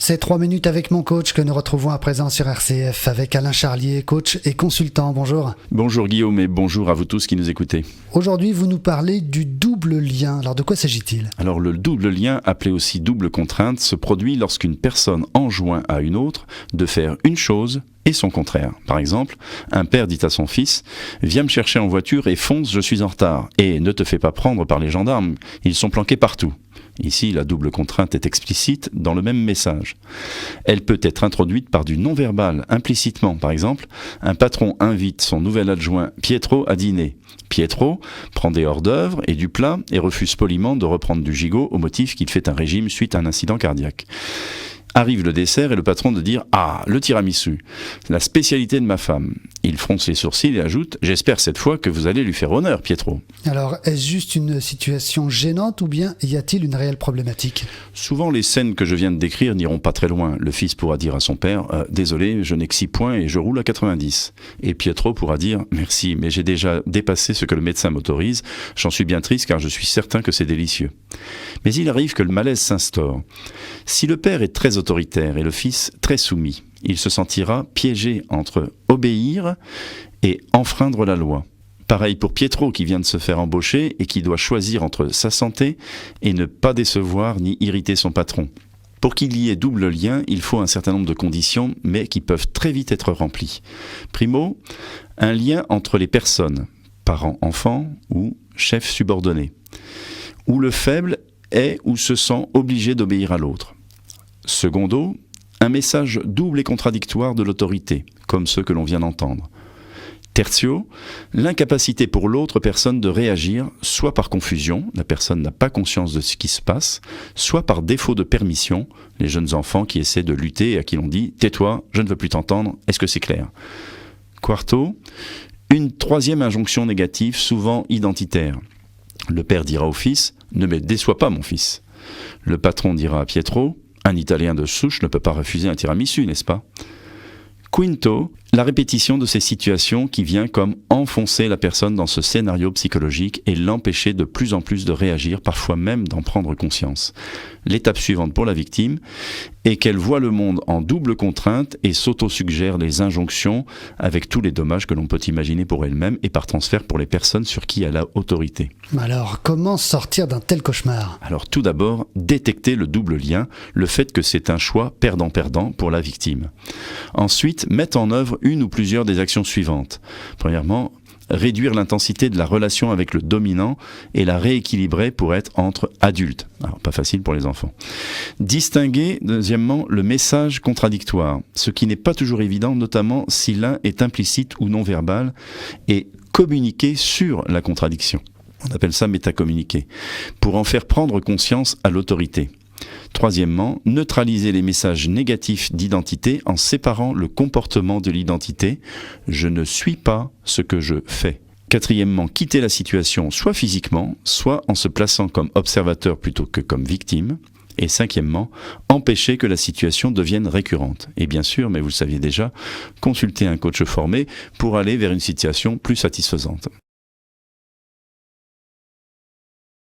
C'est 3 minutes avec mon coach que nous retrouvons à présent sur RCF avec Alain Charlier, coach et consultant. Bonjour. Bonjour Guillaume et bonjour à vous tous qui nous écoutez. Aujourd'hui, vous nous parlez du double lien. Alors de quoi s'agit-il ? Alors le double lien, appelé aussi double contrainte, se produit lorsqu'une personne enjoint à une autre de faire une chose et son contraire. Par exemple, un père dit à son fils « Viens me chercher en voiture et fonce, je suis en retard. Et ne te fais pas prendre par les gendarmes, ils sont planqués partout. » Ici, la double contrainte est explicite dans le même message. Elle peut être introduite par du non-verbal, implicitement. Par exemple, un patron invite son nouvel adjoint Pietro à dîner. Pietro prend des hors-d'œuvre et du plat et refuse poliment de reprendre du gigot au motif qu'il fait un régime suite à un incident cardiaque. Arrive le dessert et le patron de dire « Ah, le tiramisu, la spécialité de ma femme ». Il fronce les sourcils et ajoute « J'espère cette fois que vous allez lui faire honneur, Pietro ». Alors, est-ce juste une situation gênante ou bien y a-t-il une réelle problématique ? Souvent, les scènes que je viens de décrire n'iront pas très loin. Le fils pourra dire à son père « Désolé, je n'ai que 6 points et je roule à 90 ». Et Pietro pourra dire « Merci, mais j'ai déjà dépassé ce que le médecin m'autorise. J'en suis bien triste car je suis certain que c'est délicieux ». Mais il arrive que le malaise s'instaure. Si le père est très autoritaire et le fils très soumis, il se sentira piégé entre obéir et enfreindre la loi. Pareil pour Pietro qui vient de se faire embaucher et qui doit choisir entre sa santé et ne pas décevoir ni irriter son patron. Pour qu'il y ait double lien, il faut un certain nombre de conditions, mais qui peuvent très vite être remplies. Primo, un lien entre les personnes, parents-enfants ou chefs subordonnés, où le faible est ou se sent obligé d'obéir à l'autre. Secondo, un message double et contradictoire de l'autorité, comme ceux que l'on vient d'entendre. Tertio, l'incapacité pour l'autre personne de réagir, soit par confusion, la personne n'a pas conscience de ce qui se passe, soit par défaut de permission, les jeunes enfants qui essaient de lutter et à qui l'on dit « Tais-toi, je ne veux plus t'entendre, est-ce que c'est clair ?» Quarto, une troisième injonction négative, souvent identitaire. Le père dira au fils « Ne me déçois pas, mon fils ». Le patron dira à Pietro « Un Italien de souche ne peut pas refuser un tiramisu, n'est-ce pas ?» Quinto, la répétition de ces situations qui vient comme enfoncer la personne dans ce scénario psychologique et l'empêcher de plus en plus de réagir, parfois même d'en prendre conscience. L'étape suivante pour la victime est qu'elle voit le monde en double contrainte et s'auto-suggère les injonctions avec tous les dommages que l'on peut imaginer pour elle-même et par transfert pour les personnes sur qui elle a autorité. Alors, comment sortir d'un tel cauchemar ? Alors tout d'abord, détecter le double lien, le fait que c'est un choix perdant-perdant pour la victime. Ensuite, mettre en œuvre une ou plusieurs des actions suivantes. Premièrement, réduire l'intensité de la relation avec le dominant et la rééquilibrer pour être entre adultes. Alors, pas facile pour les enfants. Distinguer, deuxièmement, le message contradictoire, ce qui n'est pas toujours évident, notamment si l'un est implicite ou non verbal, et communiquer sur la contradiction. On appelle ça métacommuniquer, pour en faire prendre conscience à l'autorité. Troisièmement, neutraliser les messages négatifs d'identité en séparant le comportement de l'identité. Je ne suis pas ce que je fais. Quatrièmement, quitter la situation soit physiquement, soit en se plaçant comme observateur plutôt que comme victime. Et cinquièmement, empêcher que la situation devienne récurrente. Et bien sûr, mais vous le saviez déjà, consulter un coach formé pour aller vers une situation plus satisfaisante.